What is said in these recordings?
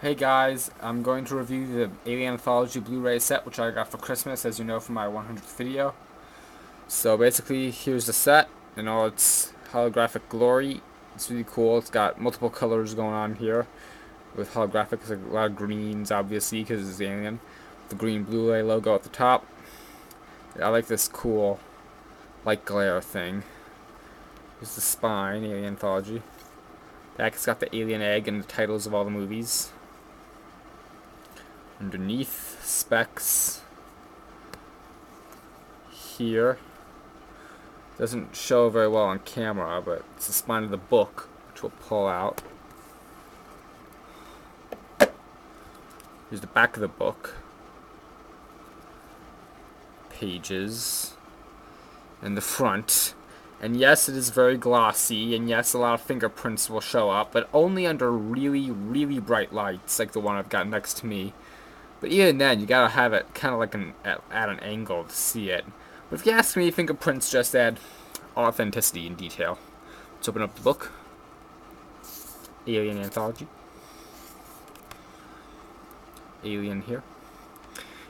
Hey guys, I'm going to review the Alien Anthology Blu-ray set, which I got for Christmas, as you know, from my 100th video. So basically, here's the set in all its holographic glory. It's really cool. It's got multiple colors going on here with holographics, like a lot of greens, obviously, because it's Alien. The green Blu-ray logo at the top. I like this cool light glare thing. Here's the spine, Alien Anthology. Back, it's got the alien egg and the titles of all the movies. Underneath, specs here. Doesn't show very well on camera, but it's the spine of the book, which we'll pull out. Here's the back of the book. Pages. And the front. And yes, it is very glossy, and yes, a lot of fingerprints will show up, but only under really, really bright lights, like the one I've got next to me. But even then, you gotta have it kind of like at an angle to see it. But if you ask me, fingerprints just add authenticity and detail. Let's open up the book. Alien Anthology. Alien here.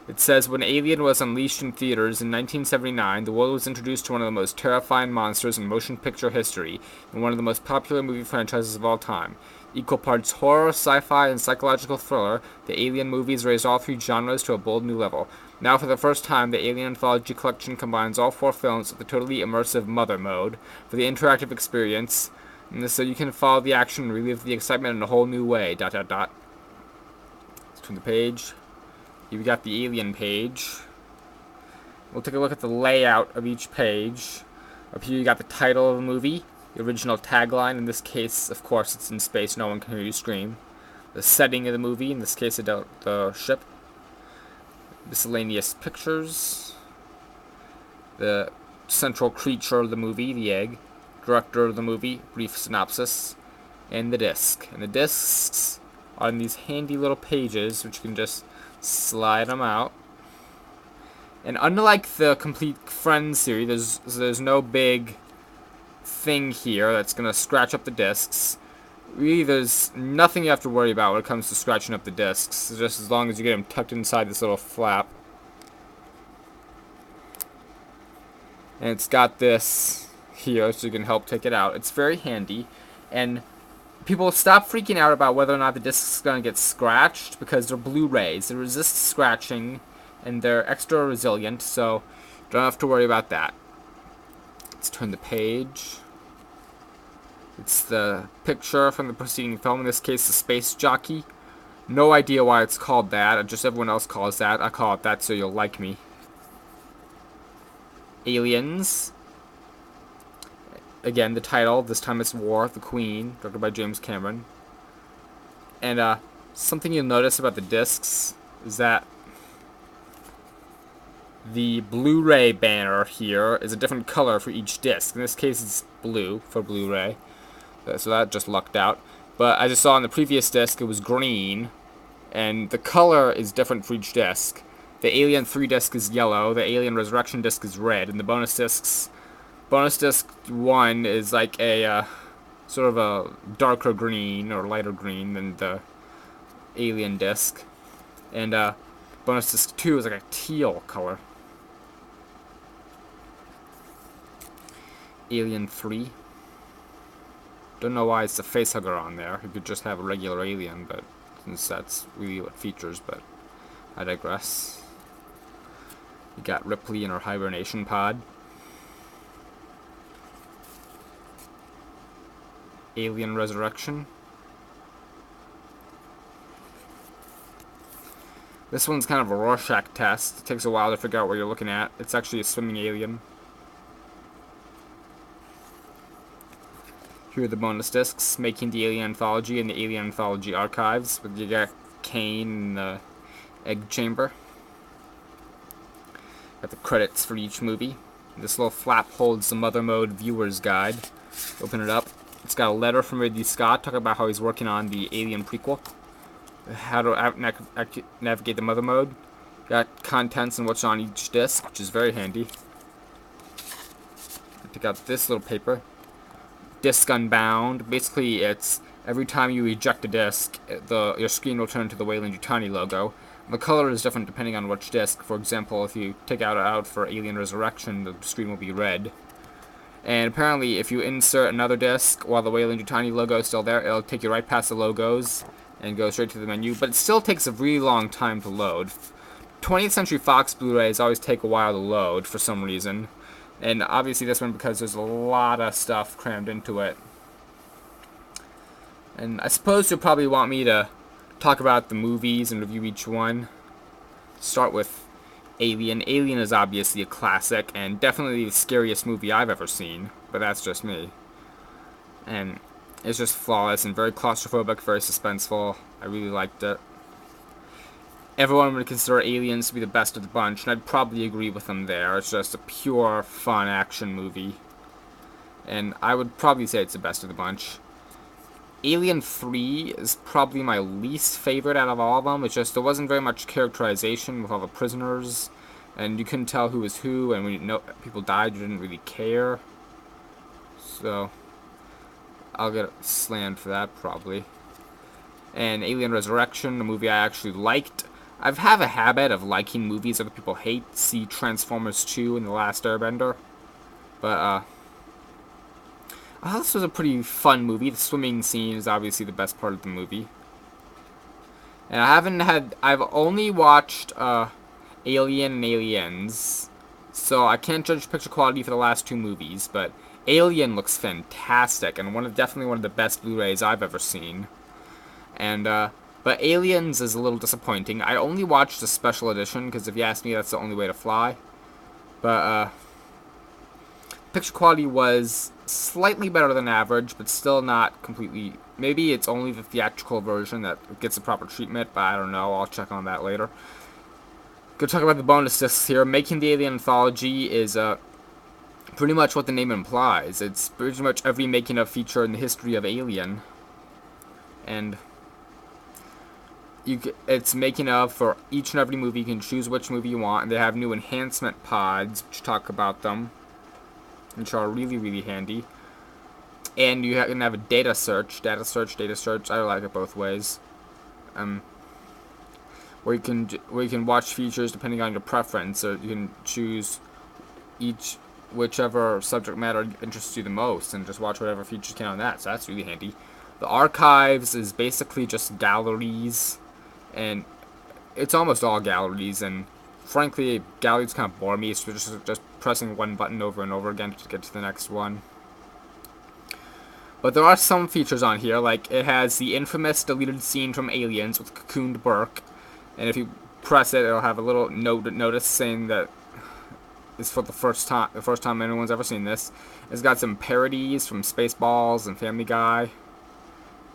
It says, when Alien was unleashed in theaters in 1979, the world was introduced to one of the most terrifying monsters in motion picture history, and one of the most popular movie franchises of all time. Equal parts horror, sci-fi, and psychological thriller, the Alien movies raised all three genres to a bold new level. Now, for the first time, the Alien Anthology collection combines all four films with the totally immersive Mother mode for the interactive experience, and so you can follow the action and relive the excitement in a whole new way. Let's turn the page. You've got the Alien page. We'll take a look at the layout of each page. Up here you got the title of the movie, the original tagline. In this case, of course, it's in space, no one can hear you scream. The setting of the movie, in this case, the ship. Miscellaneous pictures. The central creature of the movie, the egg. Director of the movie, brief synopsis. And the disc. And the discs are in these handy little pages, which you can just slide them out. And unlike the Complete Friends series, there's no big thing here that's gonna scratch up the discs. Really, there's nothing you have to worry about when it comes to scratching up the discs, just as long as you get them tucked inside this little flap. And it's got this here, so you can help take it out. It's very handy, and people stop freaking out about whether or not the disc is going to get scratched, because they're Blu-rays. They resist scratching, and they're extra resilient, so don't have to worry about that. Let's turn the page. It's the picture from the preceding film, in this case, the Space Jockey. No idea why it's called that, just everyone else calls that. I call it that so you'll like me. Aliens. Again, the title, this time it's War, the Queen, directed by James Cameron. And something you'll notice about the discs is that the Blu-ray banner here is a different color for each disc. In this case, it's blue for Blu-ray, so that just lucked out. But as I saw on the previous disc, it was green, and the color is different for each disc. The Alien 3 disc is yellow, the Alien Resurrection disc is red, and the bonus disc 1 is like a sort of a darker green or lighter green than the Alien disc. And bonus disc 2 is like a teal color. Alien 3. Don't know why it's a facehugger on there. You could just have a regular alien, but since that's really what features, but I digress. You got Ripley in her hibernation pod. Alien Resurrection. This one's kind of a Rorschach test. It takes a while to figure out what you're looking at. It's actually a swimming alien. Here are the bonus discs, making the Alien Anthology and the Alien Anthology archives, with you got Kane in the egg chamber. Got the credits for each movie. This little flap holds the Mother Mode Viewer's Guide. Open it up. It's got a letter from Ridley Scott talking about how he's working on the Alien prequel. How to navigate the Mother Mode. Got contents and what's on each disc, which is very handy. Take out this little paper. Disc Unbound. Basically, it's every time you eject a disc, your screen will turn to the Weyland-Yutani logo. The color is different depending on which disc. For example, if you take out for Alien Resurrection, the screen will be red. And apparently, if you insert another disc while the Weyland-Yutani logo is still there, it'll take you right past the logos and go straight to the menu. But it still takes a really long time to load. 20th Century Fox Blu-rays always take a while to load for some reason. And obviously this one because there's a lot of stuff crammed into it. And I suppose you'll probably want me to talk about the movies and review each one. Start with Alien. Alien is obviously a classic and definitely the scariest movie I've ever seen, but that's just me. And it's just flawless and very claustrophobic, very suspenseful. I really liked it. Everyone would consider Aliens to be the best of the bunch, and I'd probably agree with them there. It's just a pure, fun action movie. And I would probably say it's the best of the bunch. Alien 3 is probably my least favorite out of all of them. It's just there wasn't very much characterization with all the prisoners, and you couldn't tell who was who, and when you know people died, you didn't really care. So I'll get slammed for that probably. And Alien Resurrection, a movie I actually liked. I have a habit of liking movies other people hate. See Transformers 2 and The Last Airbender. But I thought this was a pretty fun movie. The swimming scene is obviously the best part of the movie. And I've only watched Alien and Aliens, so I can't judge picture quality for the last two movies, but Alien looks fantastic, and definitely one of the best Blu-rays I've ever seen. And, but Aliens is a little disappointing. I only watched the special edition, because if you ask me, that's the only way to fly. But, picture quality was slightly better than average, but still not completely. Maybe it's only the theatrical version that gets the proper treatment, but I don't know. I'll check on that later. Go talk about the bonus discs here. Making the Alien Anthology is pretty much what the name implies. It's pretty much every making of feature in the history of Alien, and it's making of for each and every movie. You can choose which movie you want, and they have new enhancement pods which talk about them, which are really, really handy. And you can have a data search. I like it both ways. Where you can watch features depending on your preference. So you can choose whichever subject matter interests you the most, and just watch whatever features you can on that. So that's really handy. The archives is basically just galleries, and it's almost all galleries. And frankly, galleries kind of bore me. So just pressing one button over and over again to get to the next one. But there are some features on here, like it has the infamous deleted scene from Aliens with cocooned Burke, and if you press it, it'll have a little notice saying that it's for the first time anyone's ever seen this. It's got some parodies from Spaceballs and Family Guy,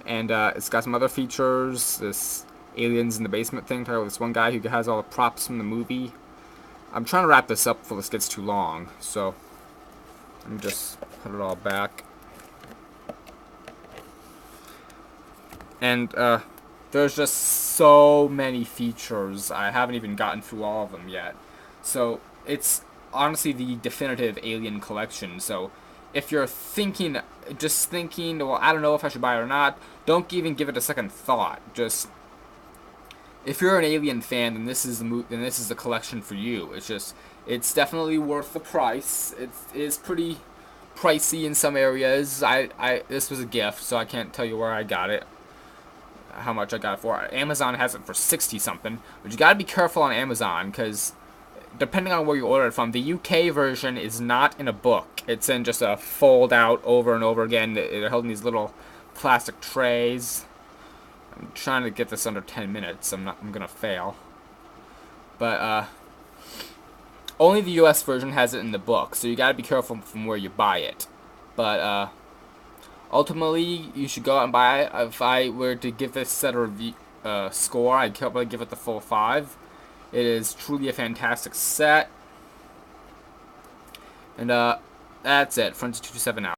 and it's got some other features. This Aliens in the Basement thing, talking about this one guy who has all the props from the movie. I'm trying to wrap this up before this gets too long, so let me just put it all back. And there's just so many features. I haven't even gotten through all of them yet. So it's honestly the definitive Alien collection. So if you're thinking, well, I don't know if I should buy it or not, don't even give it a second thought. Just, if you're an Alien fan, then this is the collection for you. It's definitely worth the price. It is pretty pricey in some areas. This was a gift, so I can't tell you where I got it, how much I got it for. Amazon has it for 60 something, but you gotta be careful on Amazon, because depending on where you order it from, the UK version is not in a book. It's in just a fold out over and over again. They're held in these little plastic trays. I'm trying to get this under 10 minutes. I'm gonna fail. But only the US version has it in the book, so you gotta be careful from where you buy it. But ultimately, you should go out and buy it. If I were to give this set a score, I'd probably give it the full 5. It is truly a fantastic set. And that's it. Frontier 227 out.